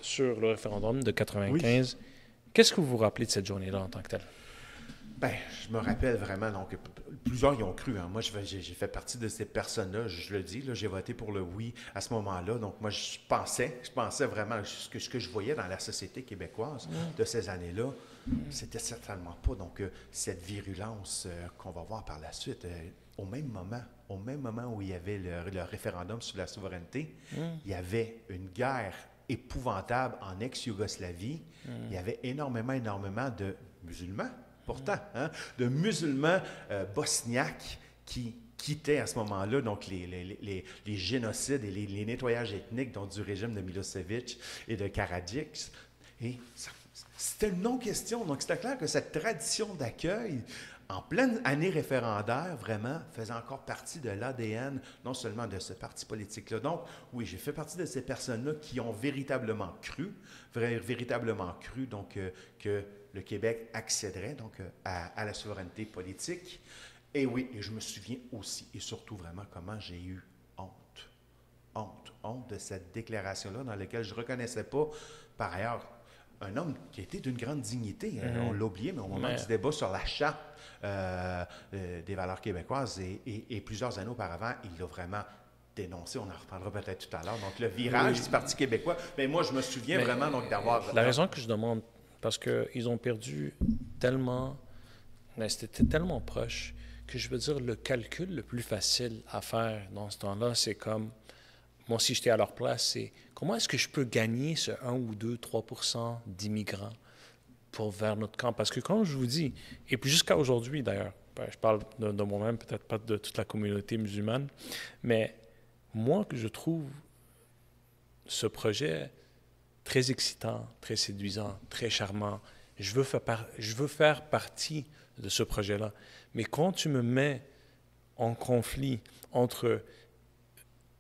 sur le référendum de Oui. 95. Qu'est-ce que vous vous rappelez de cette journée-là en tant que telle? Ben, je me rappelle vraiment, donc plusieurs y ont cru. Hein. Moi, j'ai fait partie de ces personnes-là, je le dis, là, j'ai voté pour le oui à ce moment-là. Donc, moi, je pensais vraiment ce que je voyais dans la société québécoise de ces années-là, c'était certainement pas donc cette virulence qu'on va voir par la suite. Au même moment où il y avait le référendum sur la souveraineté, il y avait une guerre épouvantable en ex-Yougoslavie. Il y avait énormément de musulmans, pourtant, hein, de musulmans bosniaques qui quittaient à ce moment-là donc les génocides et les nettoyages ethniques donc, du régime de Milosevic et de Karadzic. Et c'était une non-question. Donc, c'était clair que cette tradition d'accueil, en pleine année référendaire, vraiment, faisait encore partie de l'ADN, non seulement de ce parti politique-là. Donc, oui, j'ai fait partie de ces personnes-là qui ont véritablement cru donc, que le Québec accéderait donc, à la souveraineté politique. Et oui, et je me souviens aussi et surtout vraiment comment j'ai eu honte, honte de cette déclaration-là dans laquelle je ne reconnaissais pas, par ailleurs, un homme qui était d'une grande dignité. On l'a oublié, mais au moment Mais du débat sur la charte des valeurs québécoises et plusieurs années auparavant, il l'a vraiment dénoncé. On en reparlera peut-être tout à l'heure. Donc, le virage oui, du Parti québécois. Mais moi, je me souviens mais vraiment donc d'avoir... la raison que je demande, parce qu'ils ont perdu tellement, mais c'était tellement proche que je veux dire, le calcul le plus facile à faire dans ce temps-là, c'est comme, moi, si j'étais à leur place, c'est comment est-ce que je peux gagner ce 1 ou 2, 3% d'immigrants pour vers notre camp? Parce que comme je vous dis, et puis jusqu'à aujourd'hui d'ailleurs, ben, je parle de moi-même, peut-être pas de toute la communauté musulmane, mais moi, que je trouve ce projet très excitant, très séduisant, très charmant. Je veux faire partie de ce projet-là. Mais quand tu me mets en conflit entre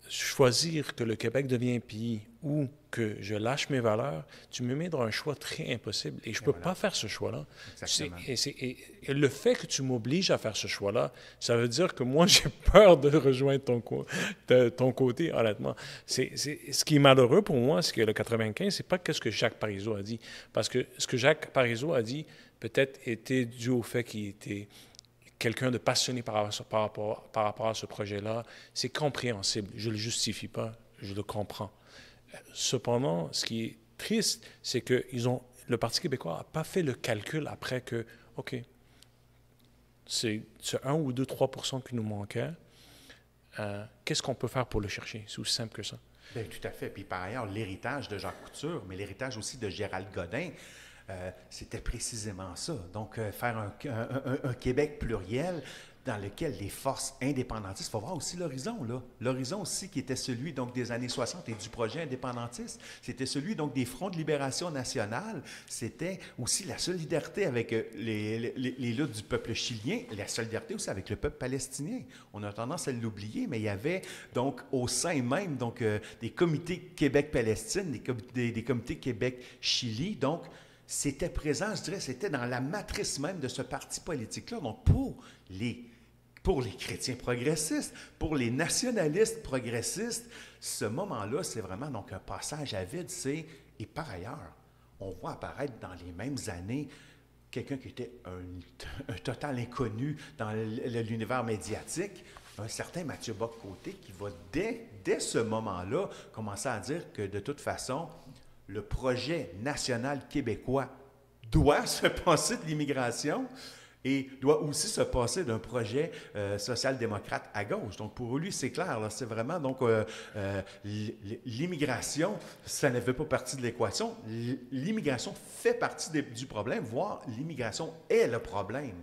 choisir que le Québec devient un pays ou que je lâche mes valeurs, tu me mets dans un choix très impossible. Et je ne Et peux voilà, pas faire ce choix-là. exactement. Et le fait que tu m'obliges à faire ce choix-là, ça veut dire que moi, j'ai peur de rejoindre ton côté, honnêtement. Ce qui est malheureux pour moi, c'est que le 95, c'est pas ce que Jacques Parizeau a dit. Parce que ce que Jacques Parizeau a dit, peut-être était dû au fait qu'il était quelqu'un de passionné par rapport à ce projet-là. C'est compréhensible. Je ne le justifie pas, je le comprends. Cependant, ce qui est triste, c'est que le Parti québécois n'a pas fait le calcul après que, OK, c'est ce 1 ou 2, 3% qui nous manquait. Qu'est-ce qu'on peut faire pour le chercher? C'est aussi simple que ça. Bien, tout à fait. Puis par ailleurs, l'héritage de Jacques Couture, mais l'héritage aussi de Gérald Godin, c'était précisément ça. Donc, faire un Québec pluriel dans lequel les forces indépendantistes, il faut voir aussi l'horizon, là. L'horizon aussi qui était celui donc des années 60 et du projet indépendantiste. C'était celui donc des fronts de libération nationale. C'était aussi la solidarité avec les luttes du peuple chilien, la solidarité aussi avec le peuple palestinien. On a tendance à l'oublier, mais il y avait donc au sein même donc des comités Québec-Palestine, des comités Québec-Chili. Donc, c'était présent, je dirais, c'était dans la matrice même de ce parti politique-là. Donc, pour les chrétiens progressistes, pour les nationalistes progressistes, ce moment-là, c'est vraiment donc un passage à vide. Et par ailleurs, on voit apparaître dans les mêmes années quelqu'un qui était un total inconnu dans l'univers médiatique, un certain Mathieu Bock-Côté, qui va dès ce moment-là commencer à dire que de toute façon, le projet national québécois doit se passer de l'immigration et doit aussi se passer d'un projet social-démocrate à gauche. Donc, pour lui, c'est clair, là, c'est vraiment, donc, l'immigration, ça ne fait pas partie de l'équation. L'immigration fait partie du problème, voire l'immigration est le problème.